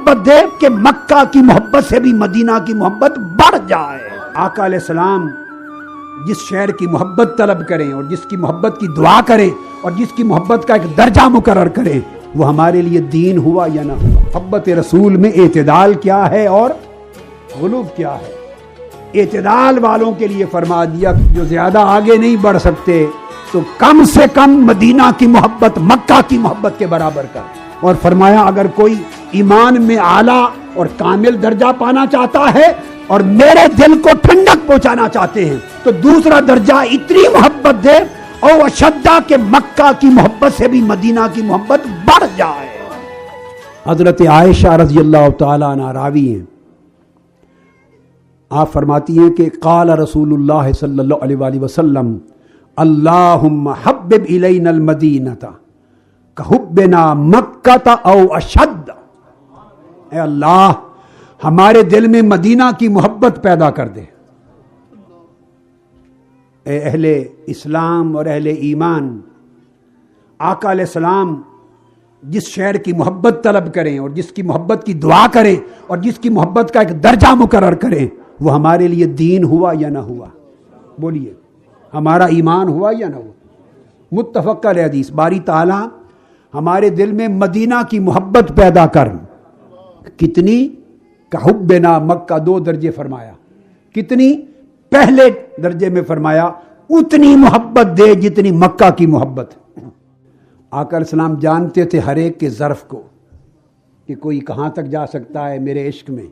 محبت دے کہ مکہ کی محبت سے بھی مدینہ کی محبت بڑھ جائے۔ آقا علیہ السلام جس شہر کی محبت طلب کریں اور جس کی محبت کی دعا کریں اور جس کی محبت کا ایک درجہ مقرر کریں، وہ ہمارے لیے دین ہوا یا نہ ہوا۔ محبت رسول میں اعتدال کیا ہے اور غلو کیا ہے؟ اعتدال والوں کے لیے فرما دیا جو زیادہ آگے نہیں بڑھ سکتے تو کم سے کم مدینہ کی محبت مکہ کی محبت کے برابر کر، اور فرمایا اگر کوئی ایمان میں اعلیٰ اور کامل درجہ پانا چاہتا ہے اور میرے دل کو ٹھنڈک پہنچانا چاہتے ہیں تو دوسرا درجہ اتنی محبت دے او اشدہ کہ مکہ کی محبت سے بھی مدینہ کی محبت بڑھ جائے۔ حضرت عائشہ رضی اللہ تعالی عنہ راوی ہیں، آپ فرماتی ہیں کہ قال رسول اللہ صلی اللہ علیہ وآلہ وسلم اللہم حبب الینا المدینۃ کحبنا مکہ او اشد۔ اے اللہ ہمارے دل میں مدینہ کی محبت پیدا کر دے۔ اے اہل اسلام اور اہل ایمان، آقا علیہ السلام جس شہر کی محبت طلب کریں اور جس کی محبت کی دعا کریں اور جس کی محبت کا ایک درجہ مقرر کریں، وہ ہمارے لیے دین ہوا یا نہ ہوا؟ بولیے، ہمارا ایمان ہوا یا نہ ہوا؟ متفق علیہ حدیث، باری تعالیٰ ہمارے دل میں مدینہ کی محبت پیدا کر۔ کتنی؟ کحبنا مکہ، دو درجے فرمایا۔ کتنی؟ پہلے درجے میں فرمایا اتنی محبت دے جتنی مکہ کی محبت۔ آقا علیہ السلام جانتے تھے ہر ایک کے ظرف کو کہ کوئی کہاں تک جا سکتا ہے میرے عشق میں۔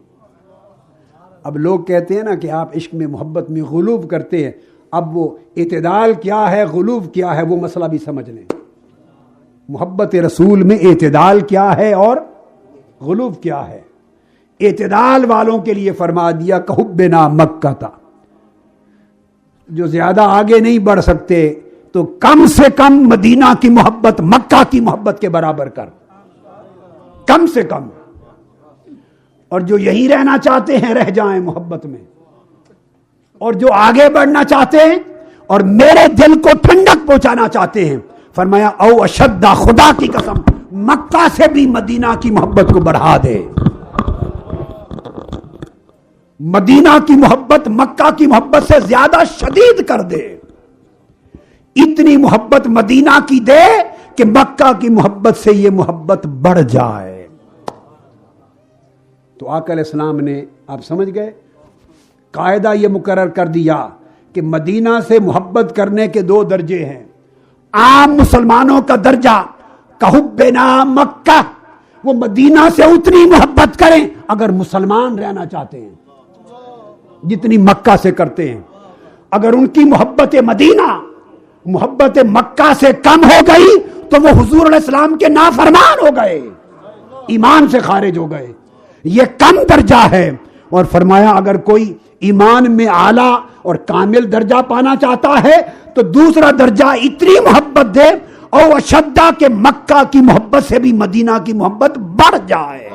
اب لوگ کہتے ہیں نا کہ آپ عشق میں محبت میں غلو کرتے ہیں، اب وہ اعتدال کیا ہے غلو کیا ہے وہ مسئلہ بھی سمجھ لیں۔ محبت رسول میں اعتدال کیا ہے اور غلو کیا ہے؟ اعتدال والوں کے لیے فرما دیا کحبنا مکہ تھا، جو زیادہ آگے نہیں بڑھ سکتے تو کم سے کم مدینہ کی محبت مکہ کی محبت کے برابر کر، کم سے کم۔ اور جو یہیں رہنا چاہتے ہیں رہ جائیں محبت میں، اور جو آگے بڑھنا چاہتے ہیں اور میرے دل کو ٹھنڈک پہنچانا چاہتے ہیں، فرمایا او اشدہ، خدا کی قسم مکہ سے بھی مدینہ کی محبت کو بڑھا دے۔ مدینہ کی محبت مکہ کی محبت سے زیادہ شدید کر دے، اتنی محبت مدینہ کی دے کہ مکہ کی محبت سے یہ محبت بڑھ جائے۔ تو آقا علیہ السلام نے، آپ سمجھ گئے، قاعدہ یہ مقرر کر دیا کہ مدینہ سے محبت کرنے کے دو درجے ہیں۔ عام مسلمانوں کا درجہ کحبنا مکہ، وہ مدینہ سے اتنی محبت کریں اگر مسلمان رہنا چاہتے ہیں جتنی مکہ سے کرتے ہیں۔ اگر ان کی محبت مدینہ محبت مکہ سے کم ہو گئی تو وہ حضور علیہ السلام کے نافرمان ہو گئے، ایمان سے خارج ہو گئے۔ یہ کم درجہ ہے۔ اور فرمایا اگر کوئی ایمان میں اعلیٰ اور کامل درجہ پانا چاہتا ہے تو دوسرا درجہ اتنی محبت دے او اشدہ کہ مکہ کی محبت سے بھی مدینہ کی محبت بڑھ جائے۔